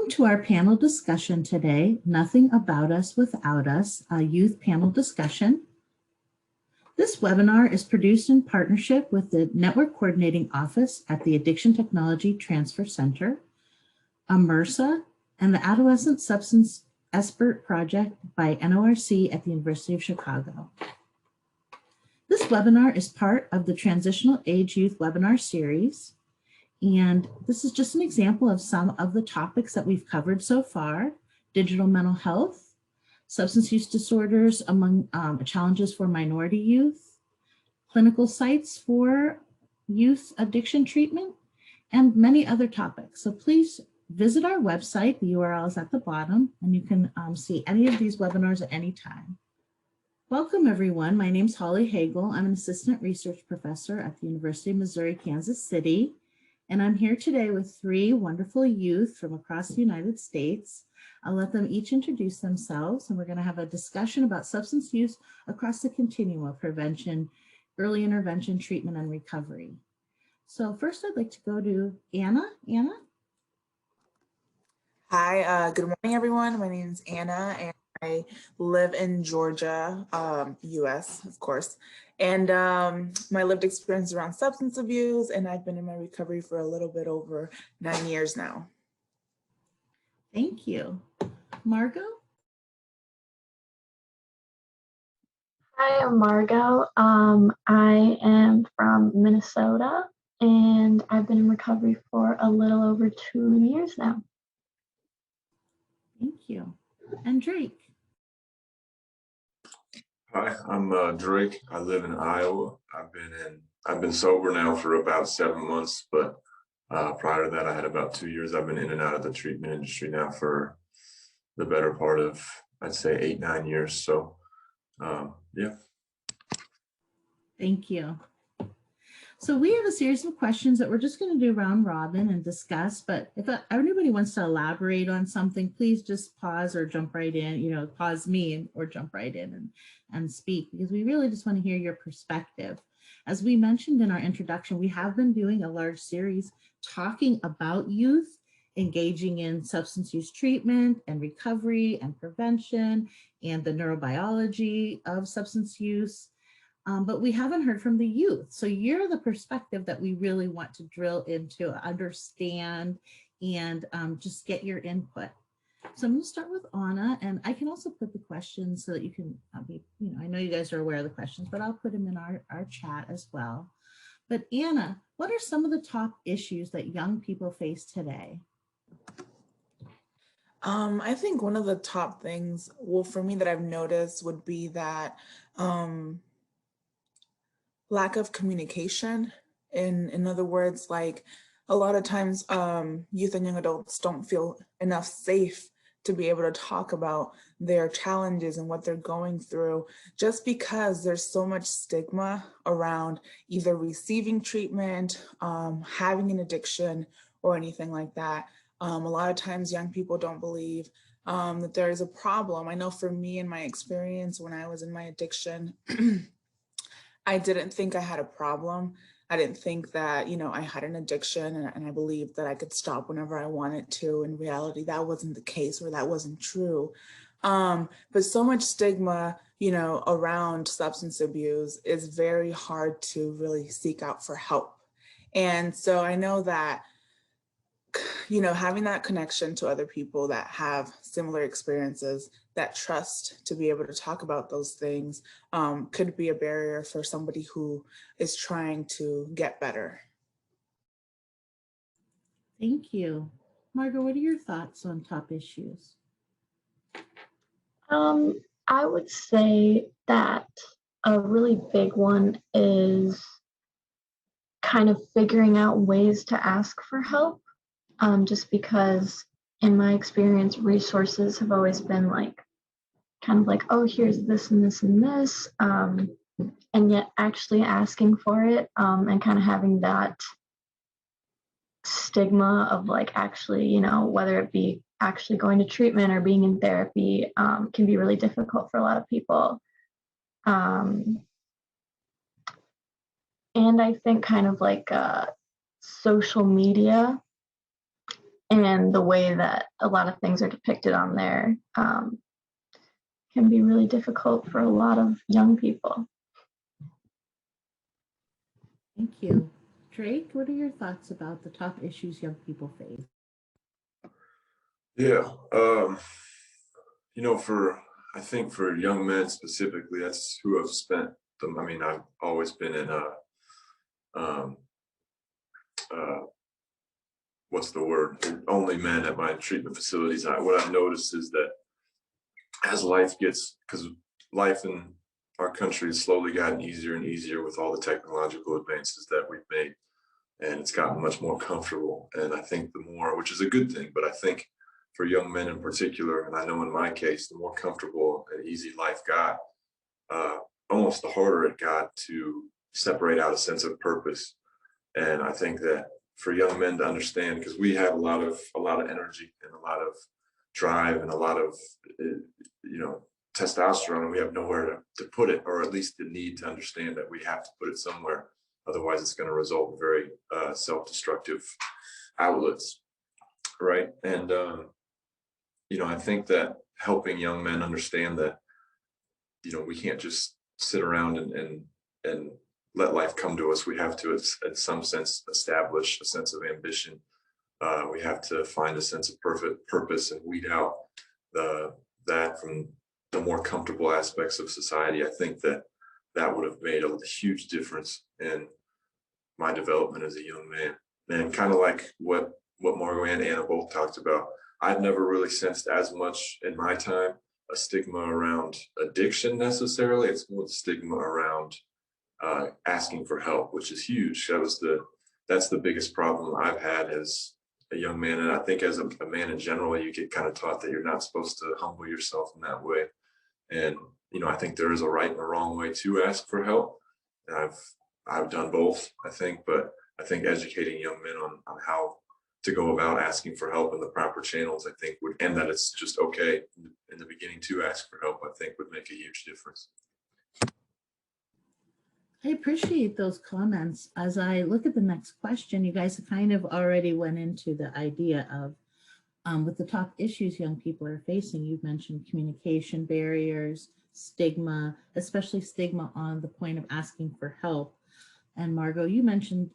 Welcome to our panel discussion today, Nothing About Us Without Us, a youth panel discussion. This webinar is produced in partnership with the Network Coordinating Office at the Addiction Technology Transfer Center, AMERSA, and the Adolescent Substance Expert Project by NORC at the University of Chicago. This webinar is part of the Transitional Age Youth webinar series. And this is just an example of some of the topics that we've covered so far: digital mental health, substance use disorders among challenges for minority youth, clinical sites for youth addiction treatment, and many other topics. So please visit our website. The URL is at the bottom, and you can see any of these webinars at any time. Welcome, everyone. My name is Holly Hagel. I'm an assistant research professor at the University of Missouri, Kansas City. And I'm here today with three wonderful youth from across the United States. I'll let them each introduce themselves, and we're going to have a discussion about substance use across the continuum of prevention, early intervention, treatment, and recovery. So first, I'd like to go to Anna. Anna? Hi, good morning, everyone. My name is Anna, and I live in Georgia, US, of course. And my lived experience around substance abuse, and I've been in my recovery for a little bit over 9 years now. Thank you. Margot? Hi, I'm Margot. I am from Minnesota, and I've been in recovery for a little over 2 years now. Thank you. And Drake? Hi, I'm Drake. I live in Iowa. I've been sober now for about 7 months, but prior to that, I had about 2 years. I've been in and out of the treatment industry now for the better part of, I'd say, 8, 9 years. So, yeah. Thank you. So we have a series of questions that we're just going to do round robin and discuss, but if anybody wants to elaborate on something, please just pause or jump right in, pause me or jump right in and speak, because we really just want to hear your perspective. As we mentioned in our introduction, we have been doing a large series talking about youth engaging in substance use treatment and recovery and prevention and the neurobiology of substance use. But we haven't heard from the youth. So you're the perspective that we really want to drill into, understand, and just get your input. So I'm going to start with Anna, and I can also put the questions so that you can I know you guys are aware of the questions, but I'll put them in our chat as well. But Anna, what are some of the top issues that young people face today? I think one of the top things, well, for me that I've noticed would be that lack of communication. In other words, like a lot of times youth and young adults don't feel enough safe to be able to talk about their challenges and what they're going through, just because there's so much stigma around either receiving treatment, having an addiction, or anything like that. A lot of times young people don't believe that there is a problem. I know for me, in my experience, when I was in my addiction, I didn't think I had a problem. I didn't think that, I had an addiction, and I believed that I could stop whenever I wanted to. In reality, that wasn't the case, or that wasn't true. But so much stigma, around substance abuse is very hard to really seek out for help. And so I know that, having that connection to other people that have similar experiences, that trust to be able to talk about those things, could be a barrier for somebody who is trying to get better. Thank you. Margot, what are your thoughts on top issues? I would say that a really big one is kind of figuring out ways to ask for help. Just because in my experience, resources have always been kind of like, oh, here's this and this and this. And yet actually asking for it and kind of having that stigma of actually, whether it be actually going to treatment or being in therapy can be really difficult for a lot of people. And I think kind of social media and the way that a lot of things are depicted on there can be really difficult for a lot of young people. Thank you. Drake, what are your thoughts about the top issues young people face? Yeah, I think for young men specifically, that's who I've spent them. I mean, I've always been in um, uh, what's the word? Only men at my treatment facilities. What I've noticed is that as life gets, because life in our country has slowly gotten easier and easier with all the technological advances that we've made, and it's gotten much more comfortable. And I think the more, which is a good thing, but I think for young men in particular, and I know in my case, the more comfortable and easy life got, almost the harder it got to separate out a sense of purpose. And I think that for young men to understand, because we have a lot of energy and a lot of drive and a lot of testosterone, and we have nowhere to put it, or at least the need to understand that we have to put it somewhere. Otherwise, it's going to result in very self-destructive outlets, right? And I think that helping young men understand that we can't just sit around and let life come to us. We have to, in some sense, establish a sense of ambition. We have to find a sense of purpose and weed out that from the more comfortable aspects of society. I think that would have made a huge difference in my development as a young man. And kind of like what Margot and Anna both talked about, I've never really sensed as much in my time a stigma around addiction necessarily. It's more the stigma around asking for help, which is huge. That's the biggest problem I've had as a young man. And I think as a man in general, you get kind of taught that you're not supposed to humble yourself in that way. And, I think there is a right and a wrong way to ask for help. And I've done both, I think, but I think educating young men on how to go about asking for help in the proper channels, I think and that it's just okay in the beginning to ask for help, I think would make a huge difference. I appreciate those comments. As I look at the next question, you guys kind of already went into the idea of with the top issues young people are facing. You've mentioned communication barriers, stigma, especially stigma on the point of asking for help. And Margot, you mentioned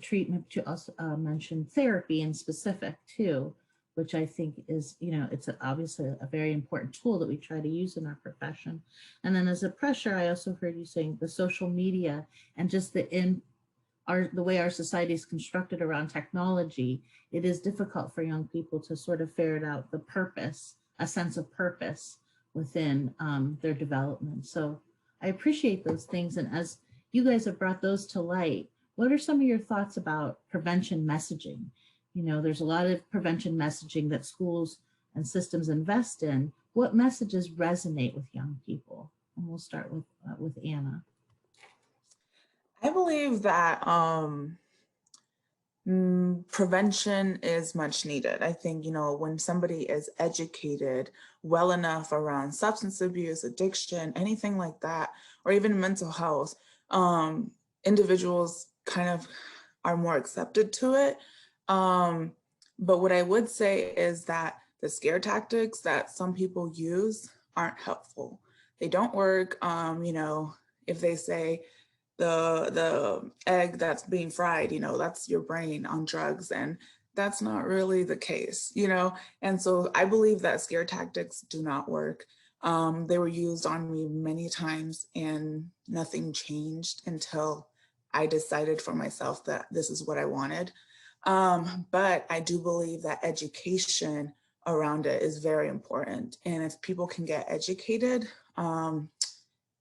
treatment, but you also mentioned therapy in specific too, which I think is, it's obviously a very important tool that we try to use in our profession. And then as a pressure, I also heard you saying the social media and just the way our society is constructed around technology. It is difficult for young people to sort of ferret out the purpose, a sense of purpose within their development. So I appreciate those things. And as you guys have brought those to light, what are some of your thoughts about prevention messaging? There's a lot of prevention messaging that schools and systems invest in. What messages resonate with young people? And we'll start with Anna. I believe that prevention is much needed. I think, when somebody is educated well enough around substance abuse, addiction, anything like that, or even mental health, individuals kind of are more accepted to it. But what I would say is that the scare tactics that some people use aren't helpful. They don't work. If they say the egg that's being fried, that's your brain on drugs, and that's not really the case, And so I believe that scare tactics do not work. They were used on me many times and nothing changed until I decided for myself that this is what I wanted. But I do believe that education around it is very important. And if people can get educated,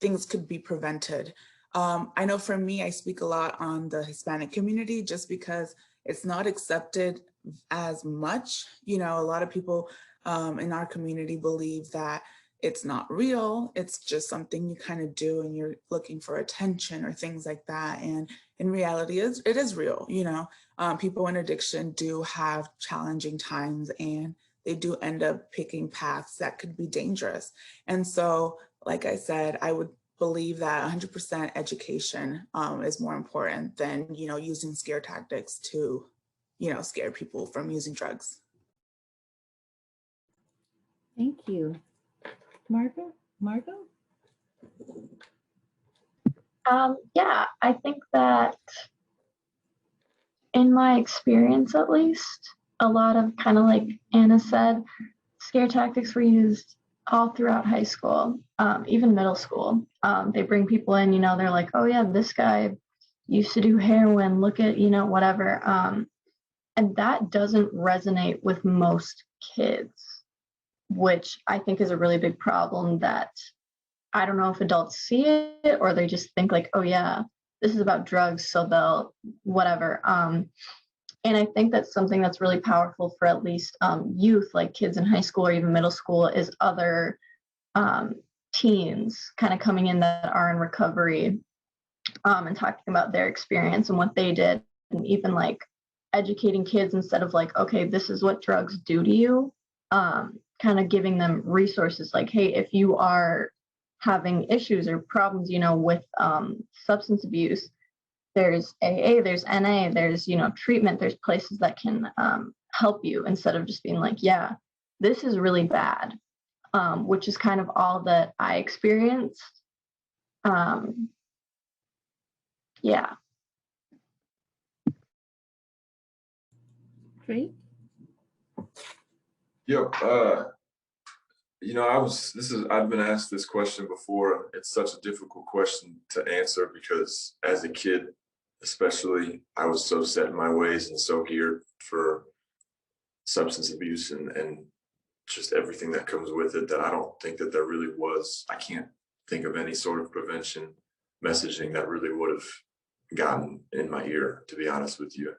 things could be prevented. I know for me, I speak a lot on the Hispanic community just because it's not accepted as much. A lot of people in our community believe that it's not real. It's just something you kind of do and you're looking for attention or things like that. And in reality, it is real. People in addiction do have challenging times and they do end up picking paths that could be dangerous. And so, like I said, I would believe that 100% education is more important than, using scare tactics to, scare people from using drugs. Thank you. Margot? Yeah, I think that in my experience, at least, a lot of kind of like Anna said, scare tactics were used all throughout high school, even middle school. They bring people in, they're like, oh yeah, this guy used to do heroin, look at, whatever. And that doesn't resonate with most kids, which I think is a really big problem that I don't know if adults see it or they just think like, oh yeah, this is about drugs, so they'll whatever. And I think that's something that's really powerful for at least youth, like kids in high school or even middle school, is other teens kind of coming in that are in recovery and talking about their experience and what they did, and even like educating kids instead of like, okay, this is what drugs do to you, kind of giving them resources like, hey, if you are having issues or problems, with substance abuse, there's AA, there's NA, there's, treatment, there's places that can help you, instead of just being like, yeah, this is really bad, which is kind of all that I experienced. Yeah. Great. Yep. I've been asked this question before. It's such a difficult question to answer because as a kid, especially, I was so set in my ways and so geared for substance abuse and just everything that comes with it that I don't think that there really was. I can't think of any sort of prevention messaging that really would have gotten in my ear, to be honest with you.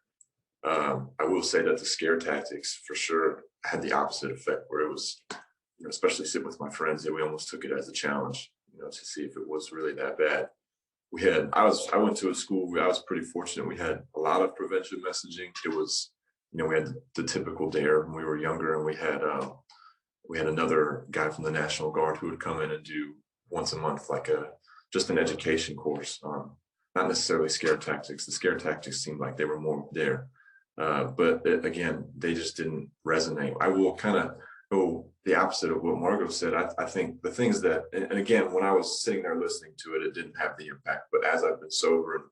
I will say that the scare tactics for sure had the opposite effect, where it was, especially sitting with my friends, that we almost took it as a challenge, to see if it was really that bad. I went to a school where I was pretty fortunate. We had a lot of prevention messaging. It was, we had the typical DARE when we were younger, and we had another guy from the National Guard who would come in and do once a month, like just an education course. Not necessarily scare tactics. The scare tactics seemed like they were more there. Again, they just didn't resonate. I will kind of go the opposite of what Margot said. I think the things that, and again, when I was sitting there listening to it, it didn't have the impact. But as I've been sober and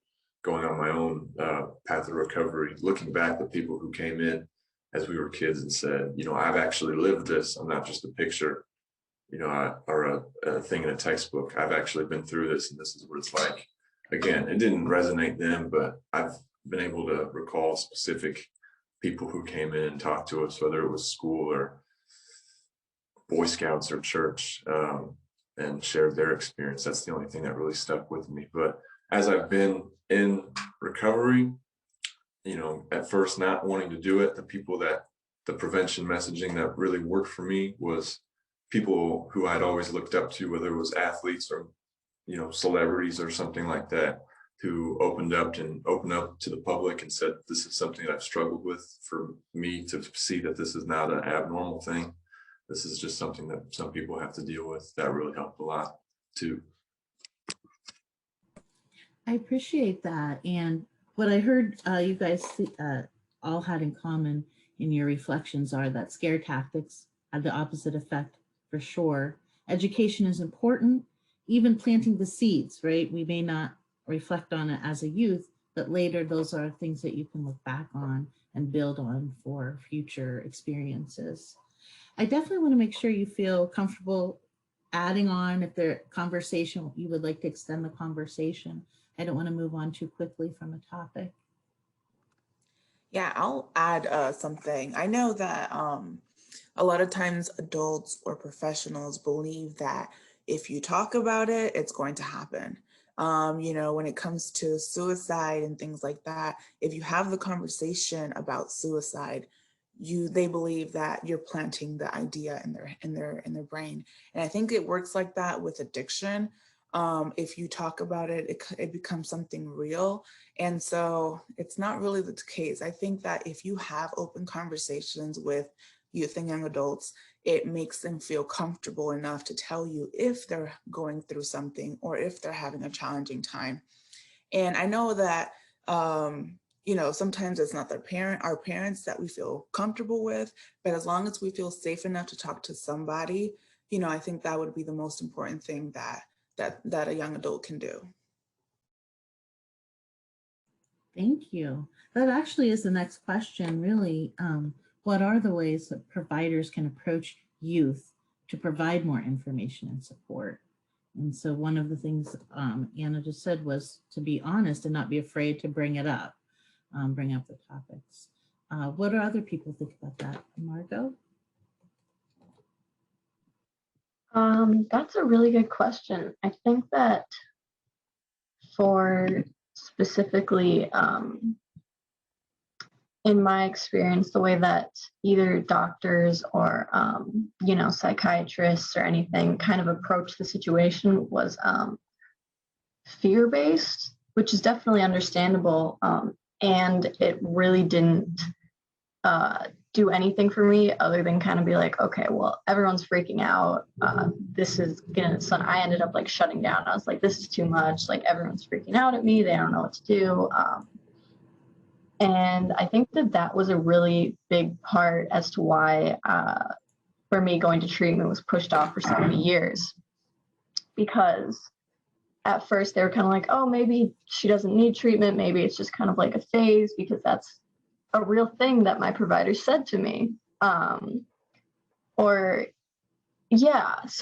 going on my own path of recovery, looking back, the people who came in as we were kids and said, I've actually lived this. I'm not just a picture, or a thing in a textbook. I've actually been through this, and this is what it's like. Again, it didn't resonate then, but I've been able to recall specific people who came in and talked to us, whether it was school or Boy Scouts or church, and shared their experience. That's the only thing that really stuck with me. But as I've been in recovery, at first not wanting to do it, the prevention messaging that really worked for me was people who I'd always looked up to, whether it was athletes or, celebrities or something like that, who opened up to the public and said, this is something that I've struggled with. For me to see that this is not an abnormal thing, this is just something that some people have to deal with. That really helped a lot too. I appreciate that. And what I heard you guys all had in common in your reflections are that scare tactics had the opposite effect for sure. Education is important, even planting the seeds, right? We may not reflect on it as a youth, but later those are things that you can look back on and build on for future experiences. I definitely want to make sure you feel comfortable adding on if there conversation, you would like to extend the conversation. I don't want to move on too quickly from a topic. Yeah, I'll add something. I know that a lot of times adults or professionals believe that if you talk about it, it's going to happen. When it comes to suicide and things like that, if you have the conversation about suicide, they believe that you're planting the idea in their brain. And I think it works like that with addiction. If you talk about it, it becomes something real. And so it's not really the case. I think that if you have open conversations with youth and young adults, it makes them feel comfortable enough to tell you if they're going through something or if they're having a challenging time. And I know that, sometimes it's not our parents that we feel comfortable with, but as long as we feel safe enough to talk to somebody, I think that would be the most important thing that a young adult can do. Thank you. That actually is the next question, really. What are the ways that providers can approach youth to provide more information and support? And so one of the things Anna just said was to be honest and not be afraid to bring it up, bring up the topics. What do other people think about that? Margot? That's a really good question. I think that for specifically, in my experience, the way that either doctors or, psychiatrists or anything kind of approach the situation was fear-based, which is definitely understandable. And it really didn't do anything for me other than kind of be like, okay, well, everyone's freaking out. This is gonna, so I ended up like shutting down. I was like, this is too much. Like everyone's freaking out at me. They don't know what to do. And I think that was a really big part as to why, for me, going to treatment was pushed off for so many years. Because at first they were kind of like, oh, maybe she doesn't need treatment. Maybe it's just kind of like a phase, because that's a real thing that my provider said to me. So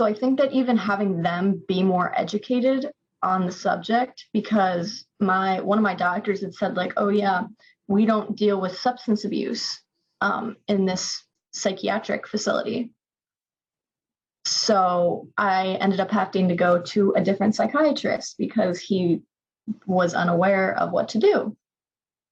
I think that even having them be more educated on the subject, because one of my doctors had said like, oh yeah, we don't deal with substance abuse in this psychiatric facility. So I ended up having to go to a different psychiatrist because he was unaware of what to do.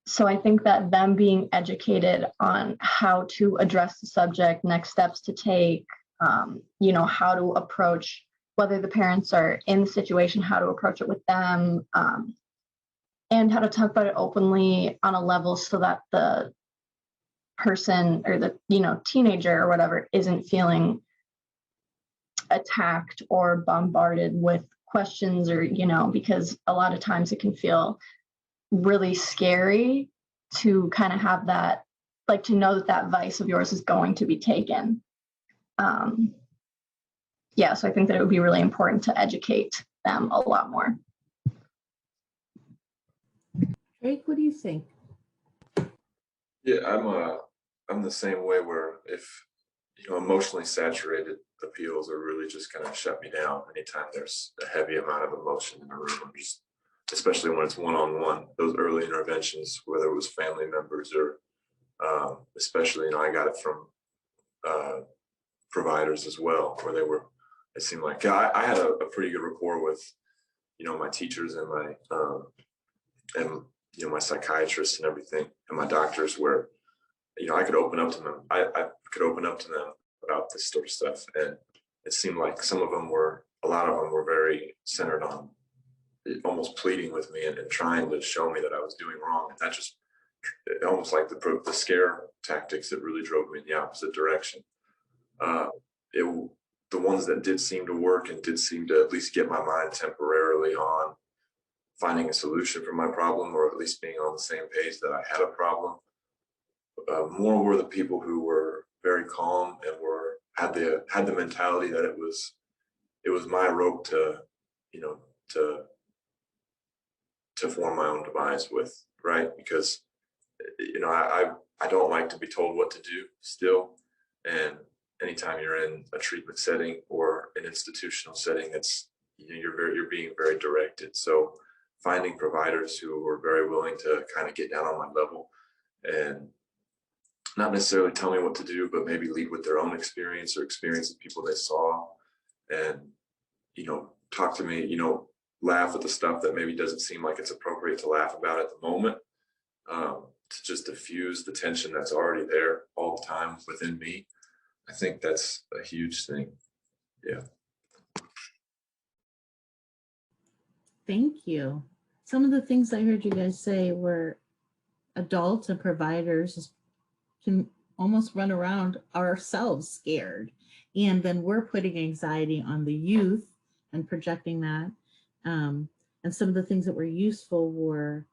So I think that them being educated on how to address the subject, next steps to take, how to approach, whether the parents are in the situation, how to approach it with them, and how to talk about it openly on a level so that the person or the, teenager or whatever isn't feeling attacked or bombarded with questions or, because a lot of times it can feel really scary to kind of have that, like to know that vice of yours is going to be taken. So I think that it would be really important to educate them a lot more. Drake, what do you think? Yeah, I'm the same way, where if emotionally saturated appeals are really just kind of shut me down anytime there's a heavy amount of emotion in the room, especially when it's one-on-one. Those early interventions, whether it was family members or especially, I got it from providers as well, where it seemed like I had a pretty good rapport with my teachers and my psychiatrists and everything, and my doctors, where I could open up to them. I could open up to them about this sort of stuff, and it seemed like a lot of them were very centered on almost pleading with me and trying to show me that I was doing wrong. And that just almost like the scare tactics that really drove me in the opposite direction. The ones that did seem to work and did seem to at least get my mind temporarily on finding a solution for my problem, or at least being on the same page that I had a problem, more were the people who were very calm and had the mentality that it was my rope to form my own demise with, right? Because I don't like to be told what to do still, and anytime you're in a treatment setting or an institutional setting, you're being very directed. So finding providers who were very willing to kind of get down on my level and not necessarily tell me what to do, but maybe lead with their own experience or experience of people they saw, and talk to me, laugh at the stuff that maybe doesn't seem like it's appropriate to laugh about at the moment, to just diffuse the tension that's already there all the time within me. I think that's a huge thing. Yeah. Thank you. Some of the things I heard you guys say were adults and providers can almost run around ourselves scared. And then we're putting anxiety on the youth and projecting that. And some of the things that were useful were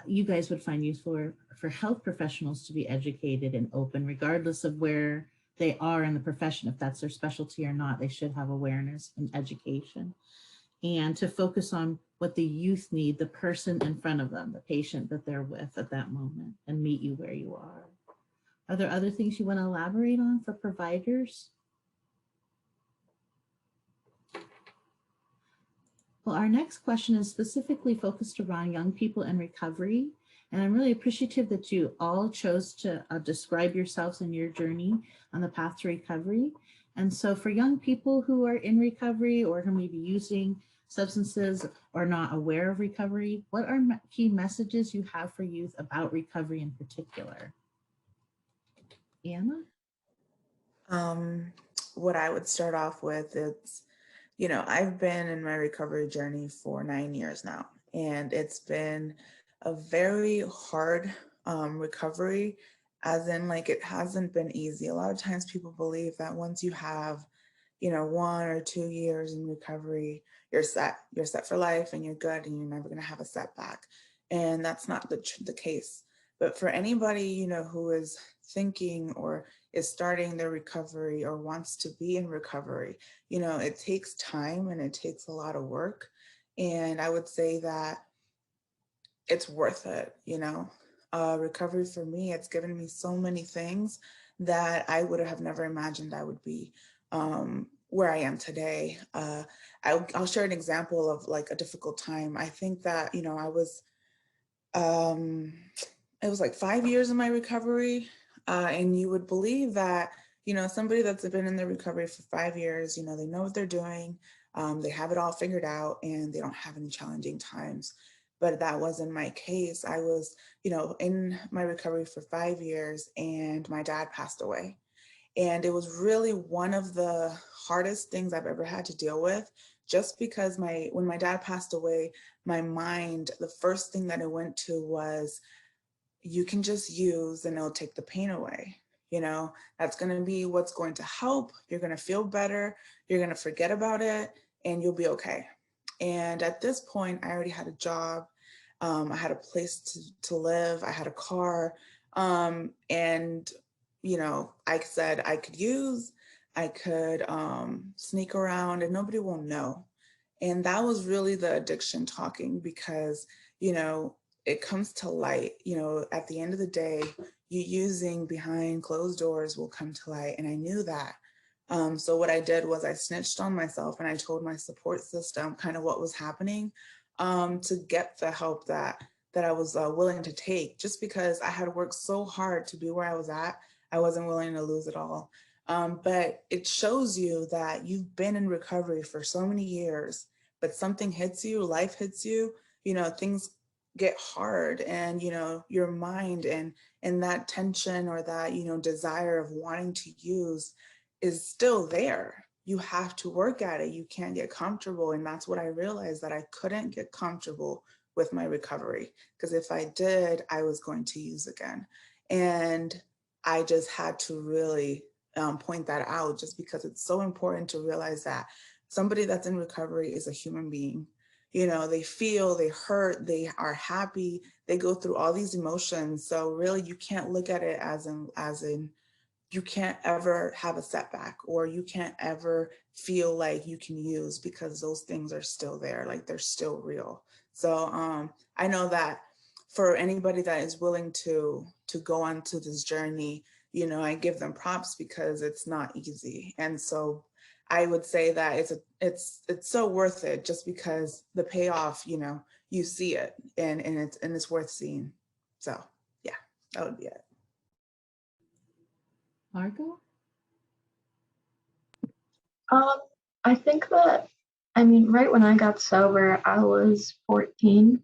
you guys would find useful for health professionals to be educated and open, regardless of where they are in the profession. If that's their specialty or not, they should have awareness and education, and to focus on what the youth need, the person in front of them, the patient that they're with at that moment, and meet you where you are. Are there other things you want to elaborate on for providers? Well, our next question is specifically focused around young people in recovery. And I'm really appreciative that you all chose to describe yourselves and your journey on the path to recovery. And so for young people who are in recovery or who may be using substances or not aware of recovery, what are key messages you have for youth about recovery in particular? Anna? What I would start off with is, I've been in my recovery journey for 9 years now, and it's been a very hard recovery, as in like it hasn't been easy. A lot of times people believe that once you have, 1 or 2 years in recovery, you're set for life and you're good and you're never going to have a setback. And that's not the case. But for anybody, who is thinking or is starting their recovery or wants to be in recovery, it takes time and it takes a lot of work. And I would say that it's worth it, recovery for me, it's given me so many things that I would have never imagined I would be where I am today. I'll share an example of like a difficult time. I think that, it was like 5 years in my recovery. And you would believe that, somebody that's been in their recovery for 5 years, they know what they're doing. They have it all figured out and they don't have any challenging times. But that wasn't my case. I was, in my recovery for 5 years and my dad passed away. And it was really one of the hardest things I've ever had to deal with, just because when my dad passed away, my mind, the first thing that it went to was, you can just use and it'll take the pain away. That's going to be what's going to help. You're going to feel better. You're going to forget about it and you'll be okay. And at this point, I already had a job. I had a place to live. I had a car. And I said I could use, I could sneak around and nobody will know. And that was really the addiction talking, because, it comes to light, at the end of the day, you using behind closed doors will come to light. And I knew that. So what I did was I snitched on myself and I told my support system kind of what was happening to get the help that I was willing to take, just because I had worked so hard to be where I was at. I wasn't willing to lose it all. But it shows you that you've been in recovery for so many years, but something hits you, life hits you, things get hard, and, your mind and that tension or that, desire of wanting to use is still there. You have to work at it. You can't get comfortable. And that's what I realized, that I couldn't get comfortable with my recovery, because if I did, I was going to use again. And I just had to really point that out, just because it's so important to realize that somebody that's in recovery is a human being. They feel, they hurt, they are happy, they go through all these emotions. So really, you can't look at it as in you can't ever have a setback, or you can't ever feel like you can use, because those things are still there, like they're still real. So I know that for anybody that is willing to go on to this journey, I give them props, because it's not easy. And so I would say that it's so worth it, just because the payoff, you see it and it's worth seeing. So yeah, that would be it. Margot? I think that, right when I got sober, I was 14.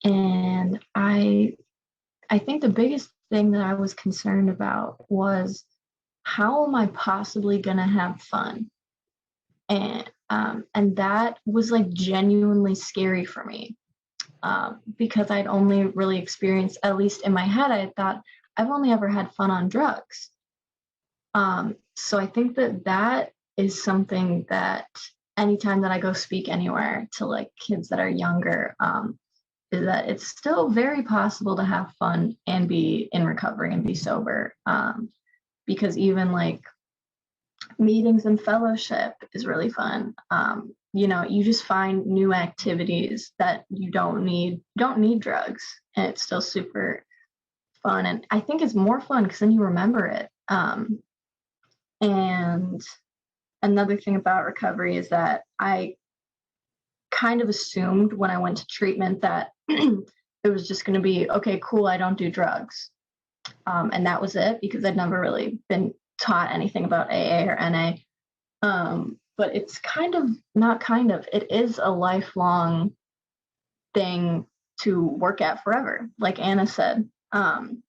And I think the biggest thing that I was concerned about was, how am I possibly going to have fun? And that was like genuinely scary for me, because I'd only really experienced, at least in my head, I thought I've only ever had fun on drugs. So I think that is something that anytime that I go speak anywhere to like kids that are younger, is that it's still very possible to have fun and be in recovery and be sober. Because even like meetings and fellowship is really fun. You know, you just find new activities that you don't need drugs, and it's still super fun. And I think it's more fun because then you remember it. And another thing about recovery is that I kind of assumed when I went to treatment that it was just going to be, okay, cool, I don't do drugs. And that was it, because I'd never really been taught anything about AA or NA. But it's it is a lifelong thing to work at forever, like Anna said. And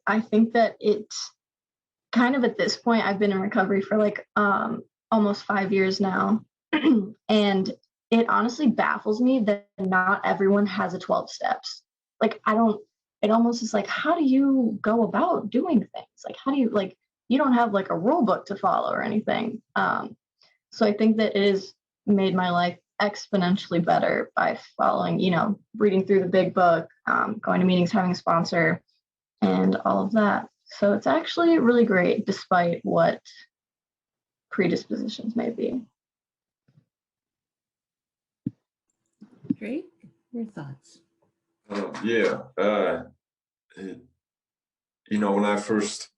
I think that it's kind of, at this point, I've been in recovery for like almost 5 years now. And it honestly baffles me that not everyone has a 12 steps. Like, it almost is like, how do you go about doing things? Like, how do you, like, you don't have like a rule book to follow or anything. So I think that it has made my life exponentially better by following, you know, reading through the big book, going to meetings, having a sponsor, and all of that. So it's actually really great, despite what predispositions may be. Great. Your thoughts? Yeah. You know, when I first,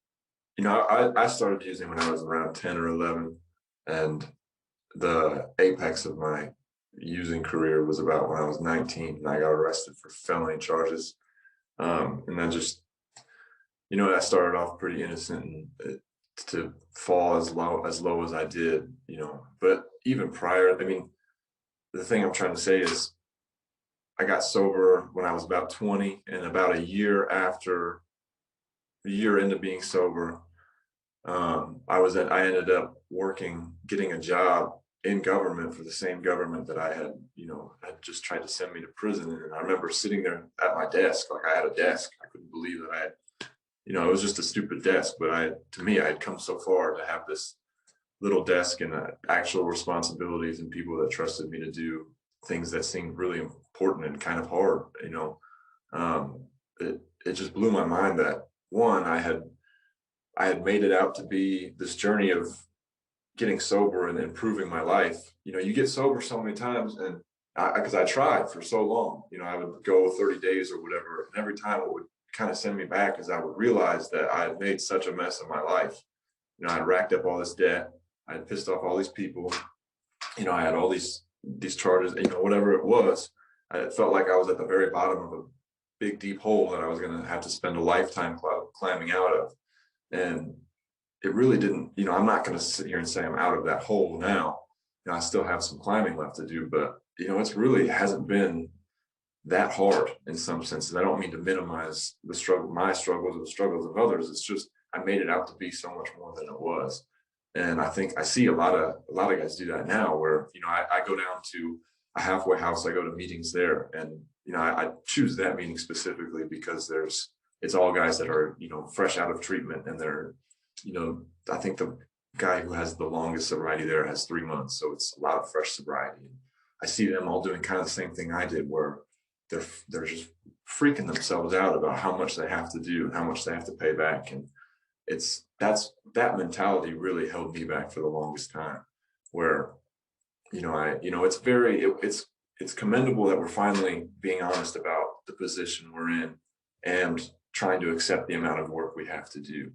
you know, I started using when I was around 10 or 11, and the apex of my using career was about when I was 19, and I got arrested for felony charges. And then just, you know, I started off pretty innocent, and to fall as low as I did, you know. But even prior, I mean, the thing I'm trying to say is I got sober when I was about 20, and about a year into being sober, I ended up getting a job in government for the same government that I had, you know, had just tried to send me to prison. And I remember sitting there at my desk, like I had a desk. I couldn't believe that I had, you know, it was just a stupid desk, but I had come so far to have this little desk and actual responsibilities and people that trusted me to do things that seemed really important and kind of hard, you know. It just blew my mind that, one, I had made it out to be this journey of getting sober and improving my life. You know, you get sober so many times, and because I tried for so long, you know, I would go 30 days or whatever, and every time it would kind of send me back, as I would realize that I had made such a mess of my life. You know, I'd racked up all this debt, I had pissed off all these people, you know, I had all these charges, you know, whatever it was. I felt like I was at the very bottom of a big deep hole that I was going to have to spend a lifetime climbing out of. And it really didn't, you know, I'm not going to sit here and say I'm out of that hole now. You know, I still have some climbing left to do, but, you know, it's really hasn't been that hard in some senses. I don't mean to minimize my struggles or the struggles of others. It's just, I made it out to be so much more than it was. And I think I see a lot of guys do that now, where, you know, I go down to a halfway house, I go to meetings there, and, you know, I choose that meeting specifically because it's all guys that are, you know, fresh out of treatment, and they're, you know, I think the guy who has the longest sobriety there has 3 months. So it's a lot of fresh sobriety. And I see them all doing kind of the same thing I did, where they're just freaking themselves out about how much they have to do and how much they have to pay back. And that mentality really held me back for the longest time, where, you know, it's commendable that we're finally being honest about the position we're in and trying to accept the amount of work we have to do.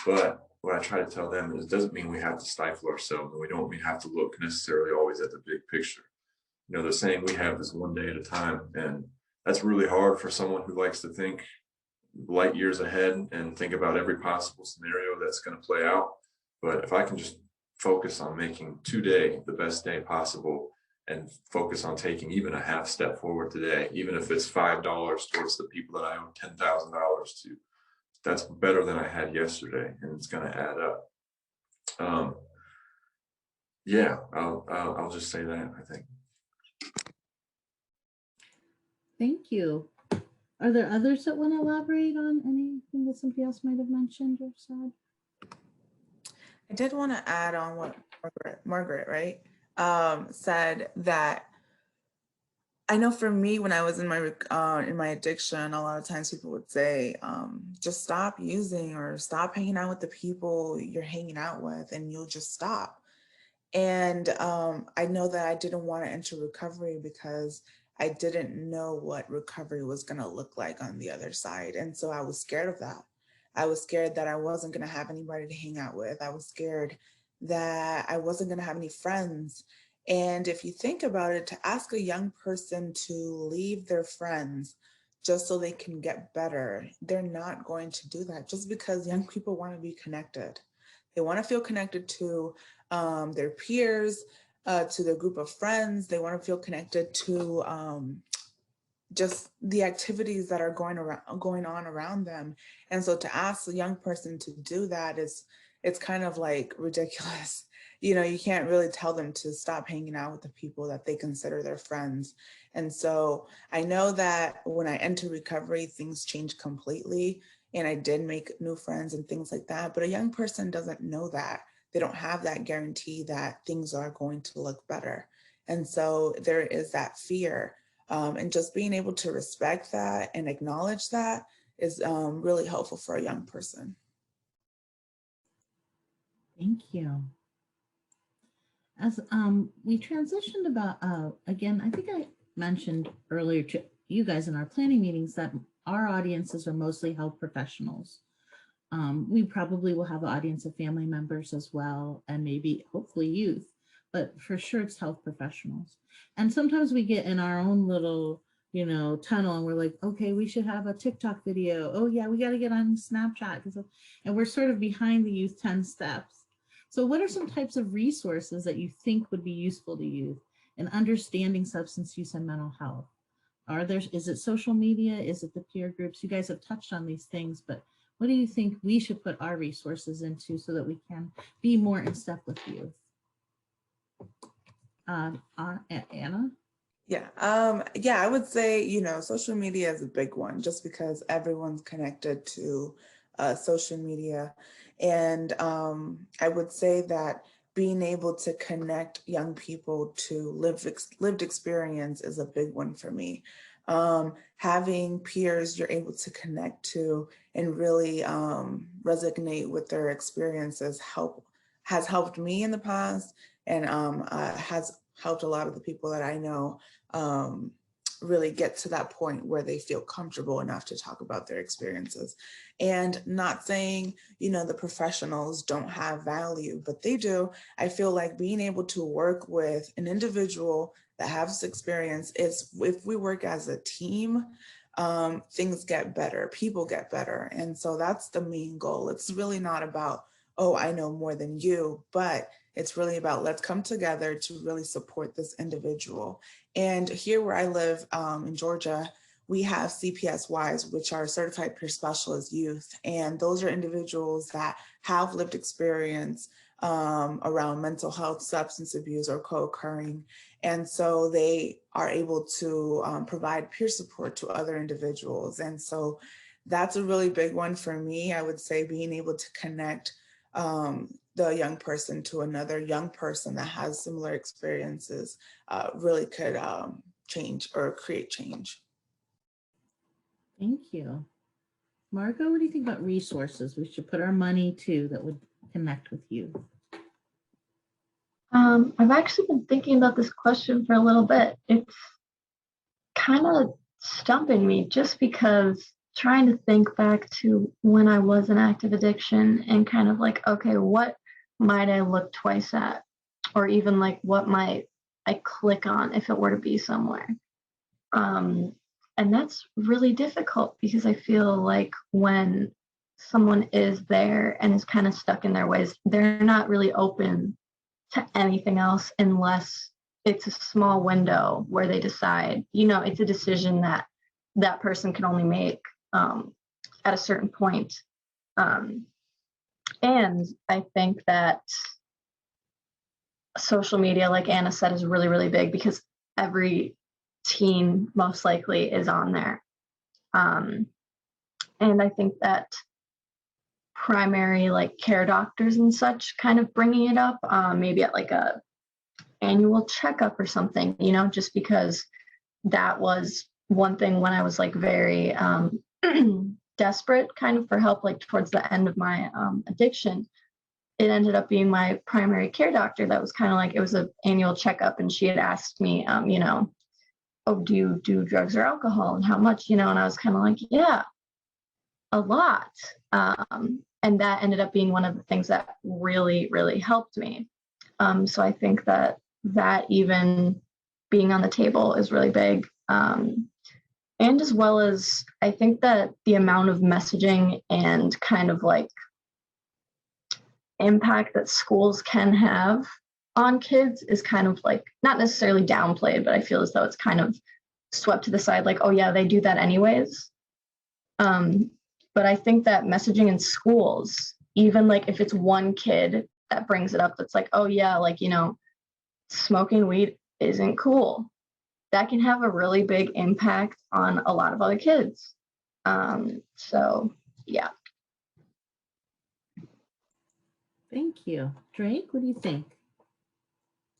But what I try to tell them is, it doesn't mean we have to stifle ourselves, and we don't have to look necessarily always at the big picture. You know, the saying we have is one day at a time, and that's really hard for someone who likes to think light years ahead and think about every possible scenario that's going to play out. But if I can just focus on making today the best day possible, and focus on taking even a half step forward today, even if it's $5 towards the people that I owe $10,000 to, that's better than I had yesterday, and it's going to add up. Yeah, I'll just say that, I think. Thank you. Are there others that want to elaborate on anything that somebody else might have mentioned or said? I did want to add on what Margaret, right, said, that I know for me, when I was in my addiction, a lot of times people would say, just stop using or stop hanging out with the people you're hanging out with, and you'll just stop. And I know that I didn't want to enter recovery because I didn't know what recovery was going to look like on the other side. And so I was scared of that. I was scared that I wasn't going to have anybody to hang out with. I was scared that I wasn't going to have any friends. And if you think about it, to ask a young person to leave their friends just so they can get better, they're not going to do that just because young people want to be connected. They want to feel connected to their peers, to their group of friends. They want to feel connected to just the activities that are going on around them. And so to ask a young person to do that it's kind of like ridiculous. You can't really tell them to stop hanging out with the people that they consider their friends. And so I know that when I enter recovery, things change completely. And I did make new friends and things like that. But a young person doesn't know that. They don't have that guarantee that things are going to look better. And so there is that fear. And just being able to respect that and acknowledge that is really helpful for a young person. Thank you. As we transitioned about, again, I think I mentioned earlier to you guys in our planning meetings that our audiences are mostly health professionals. We probably will have an audience of family members as well, and maybe hopefully youth, but for sure it's health professionals. And sometimes we get in our own little, tunnel, and we're like, okay, we should have a TikTok video. Oh yeah, we got to get on Snapchat. And we're sort of behind the youth 10 steps. So what are some types of resources that you think would be useful to youth in understanding substance use and mental health? Is it social media? Is it the peer groups? You guys have touched on these things, but what do you think we should put our resources into so that we can be more in step with youth? Anna? Yeah, I would say, social media is a big one just because everyone's connected to social media. And I would say that being able to connect young people to lived experience is a big one for me. Having peers you're able to connect to and really resonate with their experiences has helped me in the past, and has helped a lot of the people that I know really get to that point where they feel comfortable enough to talk about their experiences. And not saying, the professionals don't have value, but they do. I feel like being able to work with an individual that has experience is, if we work as a team, things get better, people get better. And so that's the main goal. It's really not about, oh, I know more than you, but it's really about, let's come together to really support this individual. And here where I live in Georgia, we have CPSYs, which are Certified Peer Specialist Youth. And those are individuals that have lived experience around mental health, substance abuse, or co-occurring. And so they are able to provide peer support to other individuals. And so that's a really big one for me. I would say being able to connect the young person to another young person that has similar experiences really could change or create change. Thank you. Margot, what do you think about resources we should put our money to that would connect with you? I've actually been thinking about this question for a little bit. It's kind of stumping me just because trying to think back to when I was in active addiction and kind of like, okay, what might I look twice at? Or even like, what might I click on if it were to be somewhere? And that's really difficult because I feel like when someone is there and is kind of stuck in their ways, they're not really open to anything else unless it's a small window where they decide, it's a decision that that person can only make at a certain point. And I think that social media, like Anna said, is really, really big because every teen most likely is on there. And I think that primary care doctors and such kind of bringing it up, maybe at like a annual checkup or something, just because that was one thing when I was like very desperate kind of for help, like towards the end of my addiction. It ended up being my primary care doctor that was kind of like, it was an annual checkup, and she had asked me, oh, do you do drugs or alcohol, and how much, and I was kind of like, yeah, a lot. And that ended up being one of the things that really, really helped me. So I think that even being on the table is really big. And as well as I think that the amount of messaging and kind of like impact that schools can have on kids is kind of like not necessarily downplayed, but I feel as though it's kind of swept to the side, like, oh yeah, they do that anyways. But I think that messaging in schools, even like if it's one kid that brings it up, that's like, oh yeah, like, smoking weed isn't cool, that can have a really big impact on a lot of other kids. So yeah. Thank you. Drake, what do you think?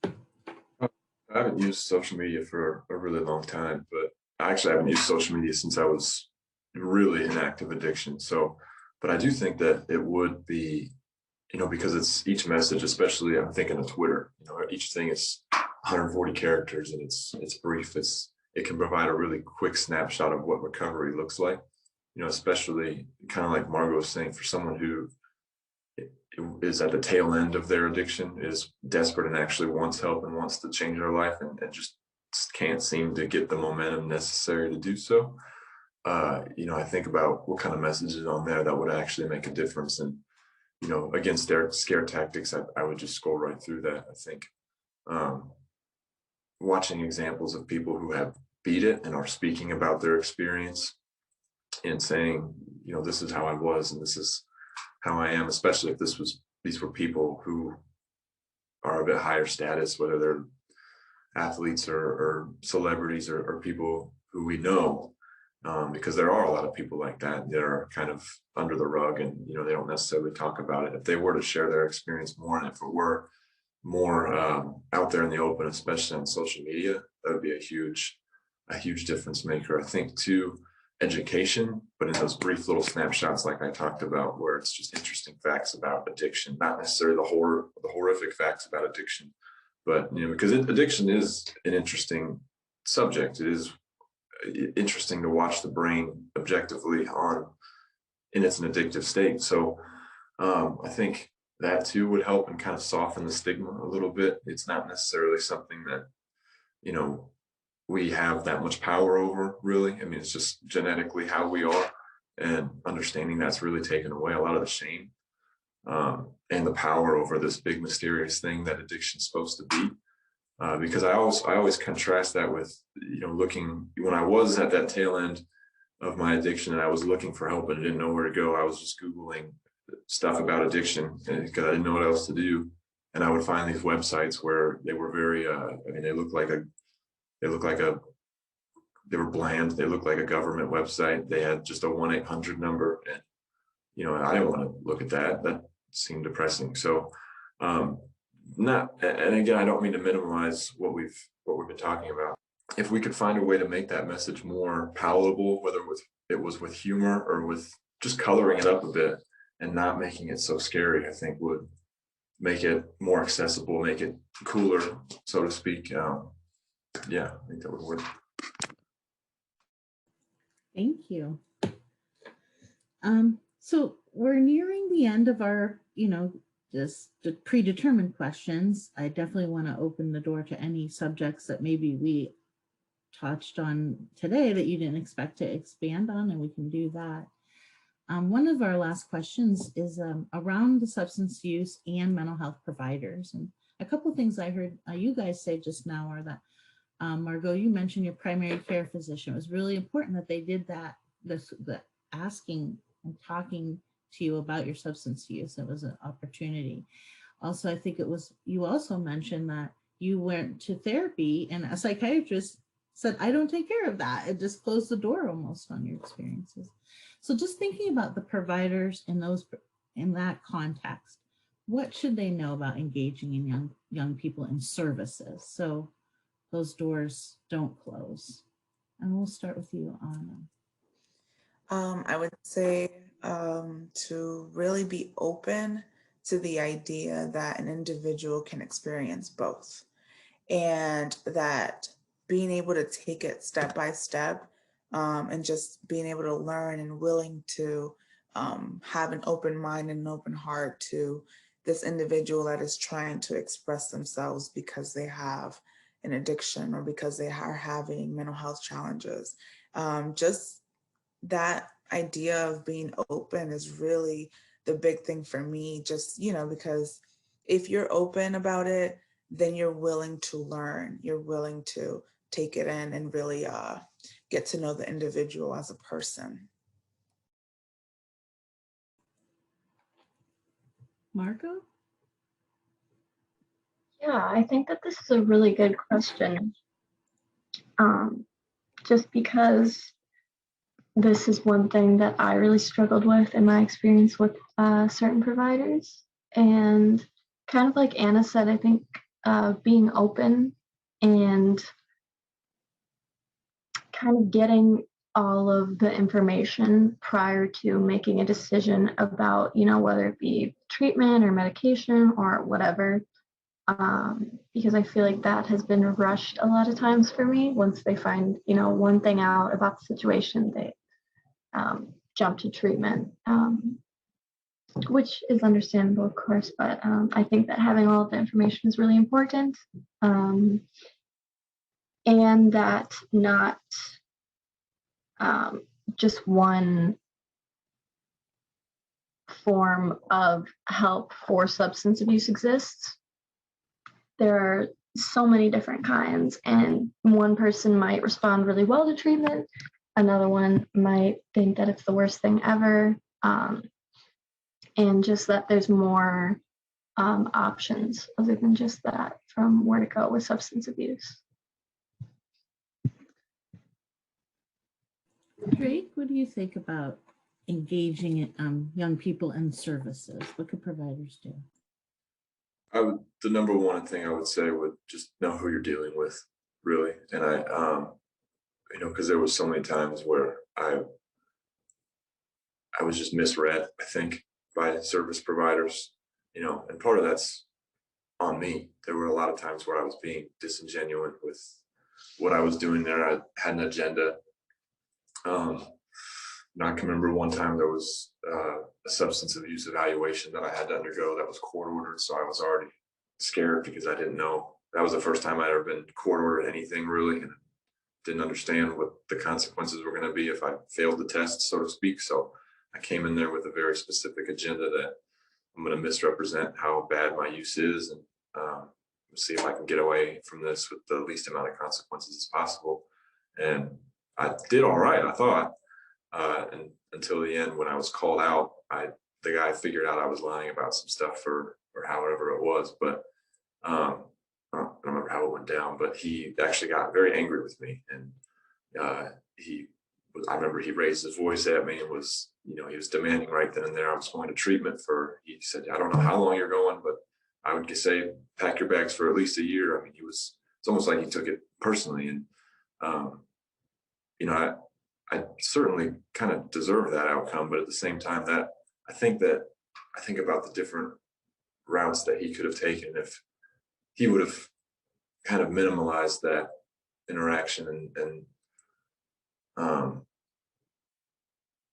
I haven't used social media for a really long time, but I actually haven't used social media since I was really in active addiction. So, but I do think that it would be, because it's each message, especially I'm thinking of Twitter, each thing is 140 characters and it's brief. It can provide a really quick snapshot of what recovery looks like, especially kind of like Margot was saying, for someone who is at the tail end of their addiction, is desperate and actually wants help and wants to change their life and just can't seem to get the momentum necessary to do so. I think about what kind of messages on there that would actually make a difference. And, against their scare tactics, I would just scroll right through that. I think watching examples of people who have beat it and are speaking about their experience and saying, this is how I was and this is how I am, especially if these were people who are a bit higher status, whether they're athletes or celebrities or people who we know, because there are a lot of people like that are kind of under the rug and, they don't necessarily talk about it. If they were to share their experience more, and if it were more out there in the open, especially on social media, that would be a huge difference maker. I think too, education, but in those brief little snapshots like I talked about, where it's just interesting facts about addiction, not necessarily the horrific facts about addiction, but because addiction is an interesting subject. It is interesting to watch the brain objectively in its an addictive state. So I think that too would help and kind of soften the stigma a little bit. It's not necessarily something that we have that much power over, really. I mean, it's just genetically how we are, and understanding that's really taken away a lot of the shame and the power over this big mysterious thing that addiction's supposed to be. Because I always contrast that with, looking, when I was at that tail end of my addiction and I was looking for help and I didn't know where to go, I was just Googling stuff about addiction because I didn't know what else to do. And I would find these websites where they were very, they were bland. They looked like a government website. They had just a 1-800 number. And, I didn't want to look at that. That seemed depressing. So, and again, I don't mean to minimize what we've been talking about. If we could find a way to make that message more palatable, whether it was with humor or with just coloring it up a bit and not making it so scary, I think would make it more accessible, make it cooler, so to speak. Yeah, I think that would work. Thank you. So we're nearing the end of our, just the predetermined questions. I definitely want to open the door to any subjects that maybe we touched on today that you didn't expect to expand on, and we can do that. One of our last questions is around the substance use and mental health providers. And a couple of things I heard you guys say just now are that, Margot, you mentioned your primary care physician. It was really important that they did that, the asking and talking to you about your substance use. It was an opportunity. Also, I think you also mentioned that you went to therapy and a psychiatrist said, I don't take care of that. It just closed the door almost on your experiences. So just thinking about the providers in that context, what should they know about engaging in young people in services so those doors don't close? And we'll start with you, Anna. I would say to really be open to the idea that an individual can experience both, and that being able to take it step by step, and just being able to learn and willing to have an open mind and an open heart to this individual that is trying to express themselves because they have an addiction or because they are having mental health challenges. Just that idea of being open is really the big thing for me, just, because if you're open about it, then you're willing to learn, you're willing to take it in and really get to know the individual as a person. Margot? Yeah, I think that this is a really good question. Just because this is one thing that I really struggled with in my experience with certain providers. And kind of like Anna said, I think being open and kind of getting all of the information prior to making a decision about, whether it be treatment or medication or whatever. Because I feel like that has been rushed a lot of times for me. Once they find, one thing out about the situation, they jump to treatment, which is understandable, of course. But I think that having all of the information is really important, and that not just one form of help for substance abuse exists. There are so many different kinds, and one person might respond really well to treatment. Another one might think that it's the worst thing ever. And just that there's more options other than just that from where to go with substance abuse. Drake, what do you think about engaging young people in services? What could providers do? The number one thing I would say would just know who you're dealing with, really. And because there was so many times where I was just misread, I think, by service providers, and part of that's on me. There were a lot of times where I was being disingenuous with what I was doing there. I had an agenda. I can remember one time there was a substance abuse evaluation that I had to undergo that was court ordered. So I was already scared because I didn't know. That was the first time I'd ever been court ordered anything really, and didn't understand what the consequences were going to be if I failed the test, so to speak. So I came in there with a very specific agenda that I'm going to misrepresent how bad my use is, and see if I can get away from this with the least amount of consequences as possible. And I did all right, I thought. And until the end, when I was called out, the guy figured out I was lying about some stuff or however it was. But I don't remember how it went down. But he actually got very angry with me, and I remember he raised his voice at me and was, he was demanding right then and there I was going to treatment for. He said, "I don't know how long you're going, but I would say pack your bags for at least a year." I mean, it's almost like he took it personally, and I certainly kind of deserve that outcome, but at the same time, that I think about the different routes that he could have taken if he would have kind of minimalized that interaction and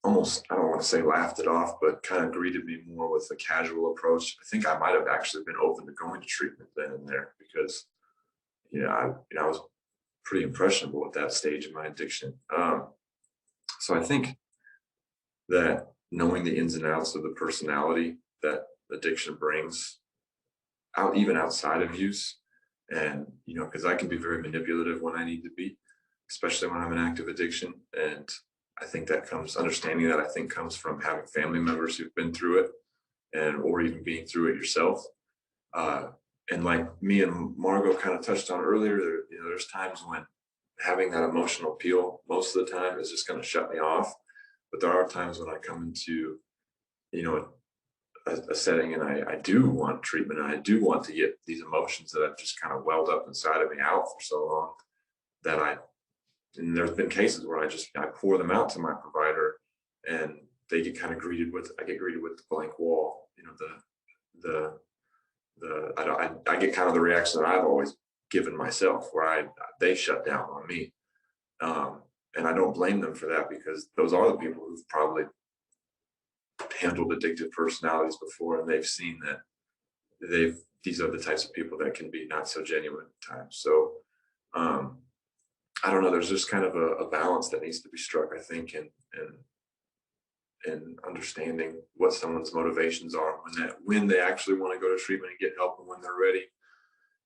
almost, I don't want to say laughed it off, but kind of greeted me more with a casual approach. I think I might have actually been open to going to treatment then and there because, I was pretty impressionable at that stage of my addiction. So I think that knowing the ins and outs of the personality that addiction brings out, even outside of use, and, because I can be very manipulative when I need to be, especially when I'm in active addiction. And I think understanding that I think comes from having family members who've been through it or even being through it yourself. And like me and Margot kind of touched on earlier, there's times when having that emotional appeal most of the time is just going to shut me off. But there are times when I come into, a setting and I do want treatment and I do want to get these emotions that have just kind of welled up inside of me out for so long that And there's been cases where I pour them out to my provider, and they get kind of I get greeted with the blank wall. You know, I get kind of the reaction that I've always given myself, where they shut down on me. And I don't blame them for that, because those are the people who've probably handled addictive personalities before, and they've seen that these are the types of people that can be not so genuine at times. So I don't know, there's just kind of a balance that needs to be struck, I think, and understanding what someone's motivations are when they actually want to go to treatment and get help, and when they're ready,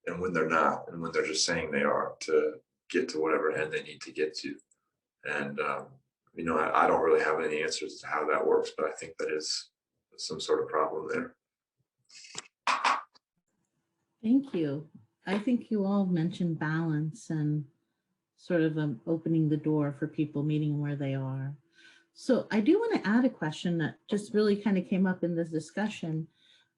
and when they're not, and when they're just saying they are to get to whatever end they need to get to. And you know, I don't really have any answers to how that works, but I think that is some sort of problem there. Thank you. I think you all mentioned balance and sort of opening the door for people meeting where they are. So I do want to add a question that just really kind of came up in this discussion.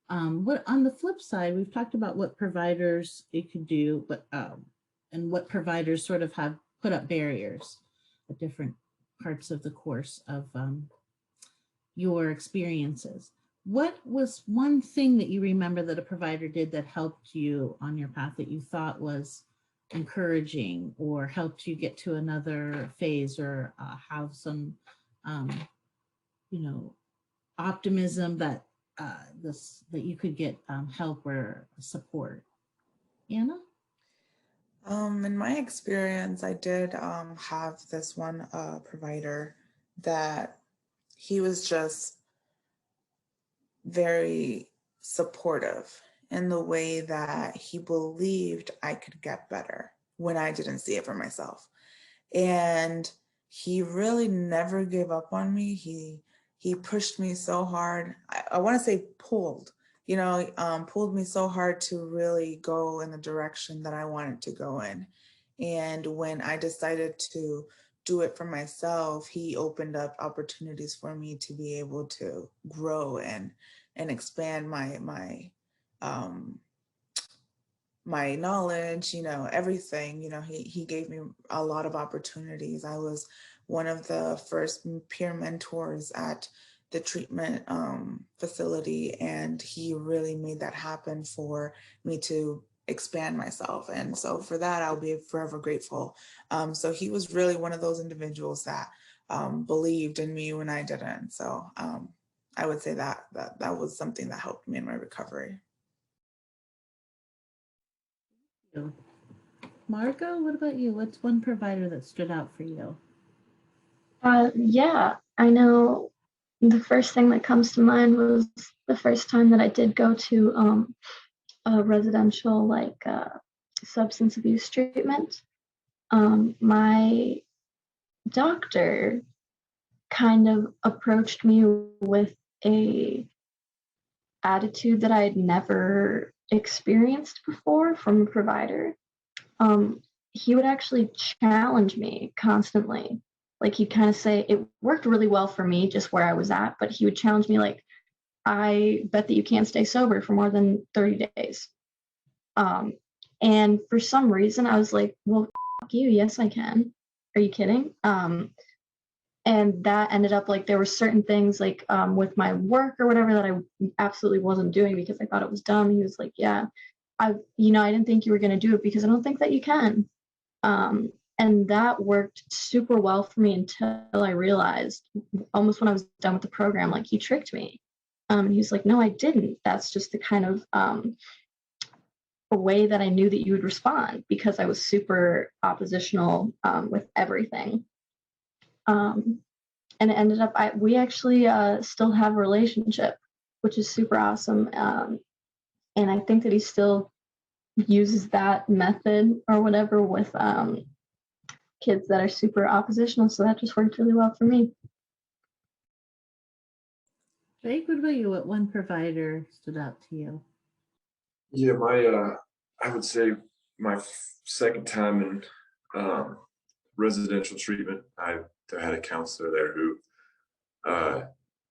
What on the flip side, we've talked about what providers it could do, but and what providers sort of have put up barriers at different parts of the course of your experiences. What was one thing that you remember that a provider did that helped you on your path that you thought was encouraging or helped you get to another phase, or have some, you know, optimism that that you could get help or support? Anna? In my experience, I did have this one provider that he was just very supportive in the way that he believed I could get better when I didn't see it for myself. And he really never gave up on me. He pushed me so hard. I want to say pulled, pulled me so hard to really go in the direction that I wanted to go in. And when I decided to do it for myself, he opened up opportunities for me to be able to grow and expand my knowledge, everything. He gave me a lot of opportunities. I was one of the first peer mentors at the treatment facility, and he really made that happen for me to expand myself. And so for that, I'll be forever grateful. So he was really one of those individuals that believed in me when I didn't. So I would say that was something that helped me in my recovery. Margot, what about you? What's one provider that stood out for you? Yeah, I know the first thing that comes to mind was the first time that I did go to a residential substance abuse treatment. My doctor kind of approached me with a attitude that I had never experienced before from a provider. He would actually challenge me constantly. Like, he'd kind of say, it worked really well for me just where I was at, but he would challenge me like, I bet that you can't stay sober for more than 30 days. And for some reason I was like, well, fuck you, yes I can. Are you kidding? And that ended up like, there were certain things like with my work or whatever that I absolutely wasn't doing because I thought it was dumb. He was like, yeah, I didn't think you were going to do it because I don't think that you can. And that worked super well for me until I realized almost when I was done with the program, like, he tricked me. And he was like, no, I didn't. That's just the kind of a way that I knew that you would respond, because I was super oppositional with everything. And it ended up, we actually still have a relationship, which is super awesome. And I think that he still uses that method or whatever with kids that are super oppositional. So that just worked really well for me. Jake, what about you? What one provider stood out to you? Yeah, I would say my second time in residential treatment, I had a counselor there who,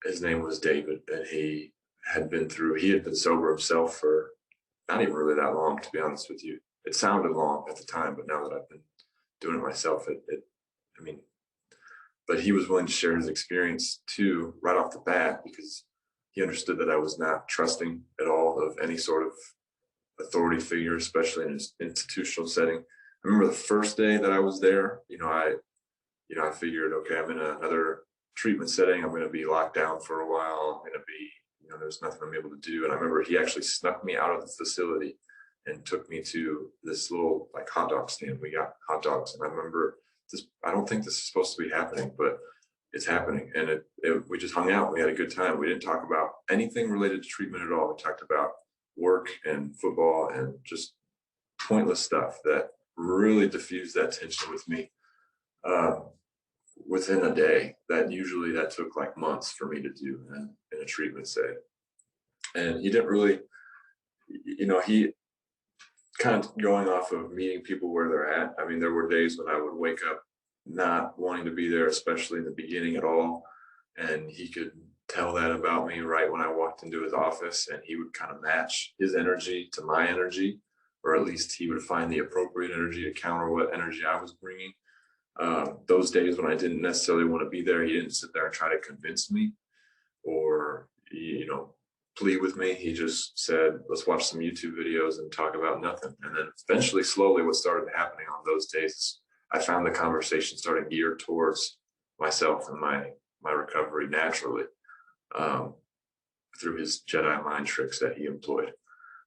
his name was David, and he had been sober himself for not even really that long, to be honest with you. It sounded long at the time, but now that I've been doing it myself, it I mean, but he was willing to share his experience too, right off the bat, because he understood that I was not trusting at all of any sort of authority figure, especially in an institutional setting. I remember the first day that I was there, I figured, okay, I'm in another treatment setting. I'm going to be locked down for a while. I'm going to be, there's nothing I'm able to do. And I remember he actually snuck me out of the facility and took me to this little like hot dog stand. We got hot dogs. And I remember this, I don't think this is supposed to be happening, but it's happening. And we just hung out. We had a good time. We didn't talk about anything related to treatment at all. We talked about work and football and just pointless stuff that really diffused that tension with me. Within a day, that took like months for me to do in a treatment setting. And he didn't really, he kind of going off of meeting people where they're at. I mean, there were days when I would wake up not wanting to be there, especially in the beginning at all. And he could tell that about me right when I walked into his office, and he would kind of match his energy to my energy, or at least he would find the appropriate energy to counter what energy I was bringing. Those days when I didn't necessarily want to be there, he didn't sit there and try to convince me or, plead with me. He just said, let's watch some YouTube videos and talk about nothing. And then eventually, slowly, what started happening on those days, I found the conversation started geared towards myself and my recovery naturally, through his Jedi mind tricks that he employed.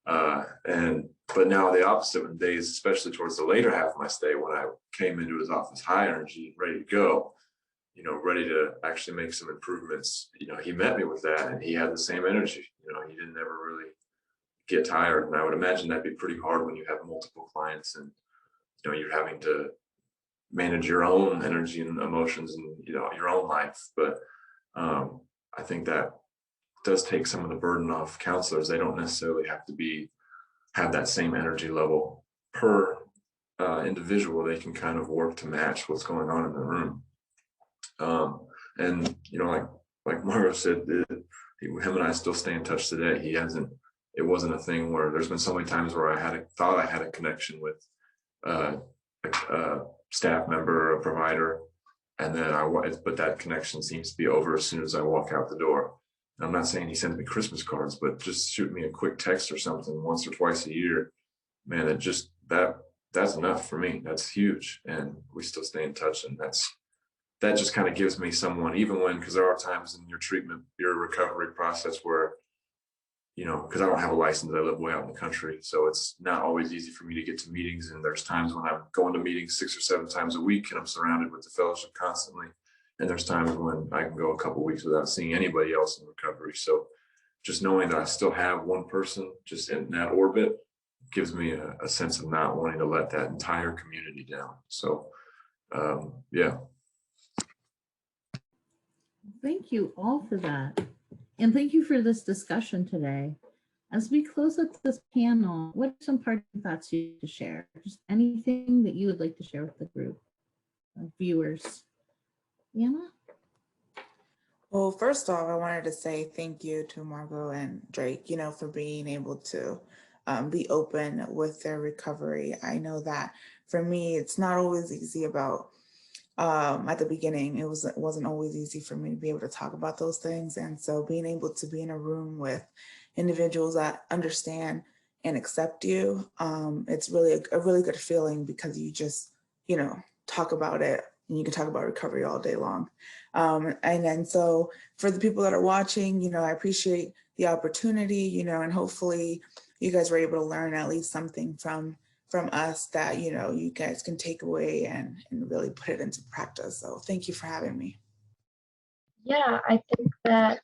But now the opposite, when days, especially towards the later half of my stay, when I came into his office high energy, ready to go, ready to actually make some improvements, he met me with that, and he had the same energy. He didn't ever really get tired. And I would imagine that'd be pretty hard when you have multiple clients and, you're having to manage your own energy and emotions and, your own life. But I think that does take some of the burden off counselors. They don't necessarily have to have that same energy level per individual. They can kind of work to match what's going on in the room. And like Mario said, him and I still stay in touch today. It wasn't a thing where there's been so many times where I thought I had a connection with a staff member, a provider, and then but that connection seems to be over as soon as I walk out the door. And I'm not saying he sends me Christmas cards, but just shoot me a quick text or something once or twice a year, man, that's enough for me. That's huge. And we still stay in touch. And that just kind of gives me someone, because there are times in your recovery process where, because I don't have a license, I live way out in the country. So it's not always easy for me to get to meetings. And there's times when I'm going to meetings 6 or 7 times a week and I'm surrounded with the fellowship constantly. And there's times when I can go a couple of weeks without seeing anybody else in recovery. So just knowing that I still have one person just in that orbit gives me a sense of not wanting to let that entire community down. So, yeah. Thank you all for that. And thank you for this discussion today. As we close up this panel, what are some parting thoughts you'd like to share? Just anything that you would like to share with the group of viewers. Anna? Well, first off, I wanted to say thank you to Margot and Drake, for being able to be open with their recovery. I know that for me, it's not always easy about at the beginning, it wasn't always easy for me to be able to talk about those things. And so being able to be in a room with individuals that understand and accept you, it's really a really good feeling, because you just, talk about it, and you can talk about recovery all day long. And then so for the people that are watching, I appreciate the opportunity, and hopefully you guys were able to learn at least something from us that, you guys can take away and really put it into practice. So thank you for having me. Yeah, I think that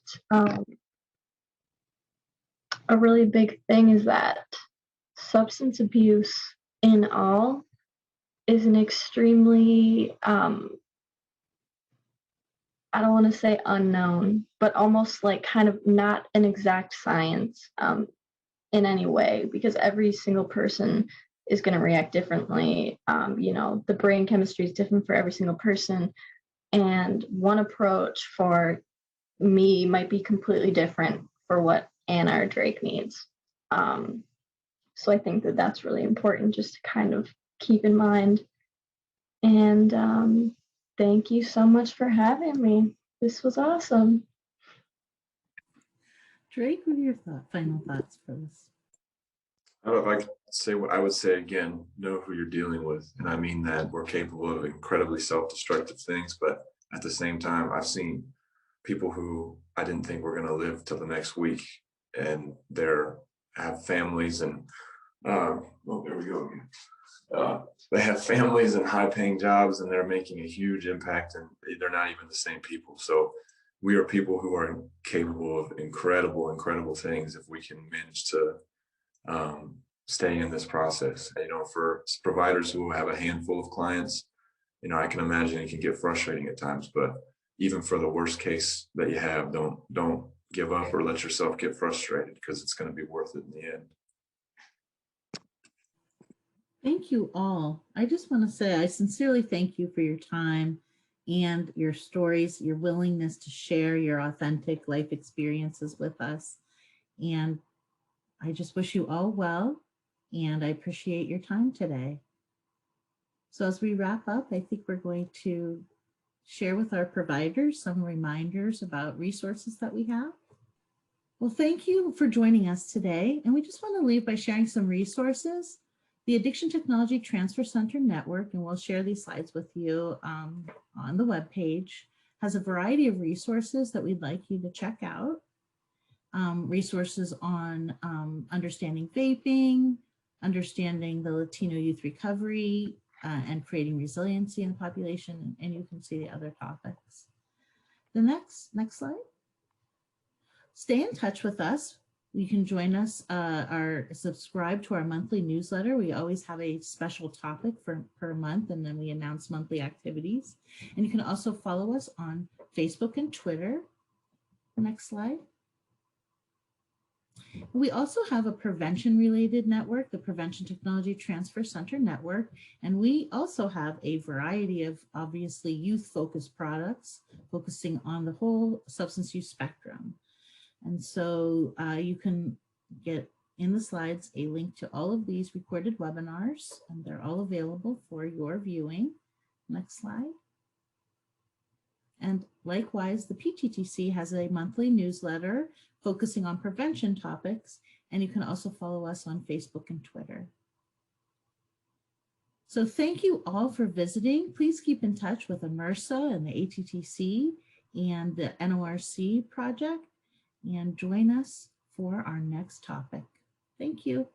a really big thing is that substance abuse in all is an extremely, I don't want to say unknown, but almost like kind of not an exact science in any way, because every single person is going to react differently. The brain chemistry is different for every single person. And one approach for me might be completely different for what Anna or Drake needs. So I think that that's really important just to kind of keep in mind. And Thank you so much for having me. This was awesome. Drake, what are your final thoughts for this? I don't know if I could say what I would say again, know who you're dealing with. And I mean that we're capable of incredibly self-destructive things, but at the same time, I've seen people who I didn't think were going to live till the next week, and they're have families and well, there we go again. They have families and high-paying jobs, and they're making a huge impact, and they're not even the same people. So we are people who are capable of incredible, incredible things if we can manage to stay in this process. You know, for providers who have a handful of clients, you know, I can imagine it can get frustrating at times, but even for the worst case that you have, don't give up or let yourself get frustrated, because it's going to be worth it in the end. Thank you all. I just want to say I sincerely thank you for your time and your stories, your willingness to share your authentic life experiences with us. And I just wish you all well, and I appreciate your time today. So as we wrap up, I think we're going to share with our providers some reminders about resources that we have. Well, thank you for joining us today. And we just want to leave by sharing some resources. The Addiction Technology Transfer Center Network, and we'll share these slides with you on the webpage, has a variety of resources that we'd like you to check out. Resources on understanding vaping, understanding the Latino youth recovery, and creating resiliency in the population, and you can see the other topics. The next slide. Stay in touch with us. You can join us, subscribe to our monthly newsletter. We always have a special topic per month, and then we announce monthly activities. And you can also follow us on Facebook and Twitter. Next slide. We also have a prevention-related network, the Prevention Technology Transfer Center Network, and we also have a variety of obviously youth-focused products focusing on the whole substance use spectrum. And so you can get in the slides a link to all of these recorded webinars, and they're all available for your viewing. Next slide. And likewise, the PTTC has a monthly newsletter focusing on prevention topics, and you can also follow us on Facebook and Twitter. So thank you all for visiting. Please keep in touch with EMERSA and the ATTC and the NORC project, and join us for our next topic. Thank you.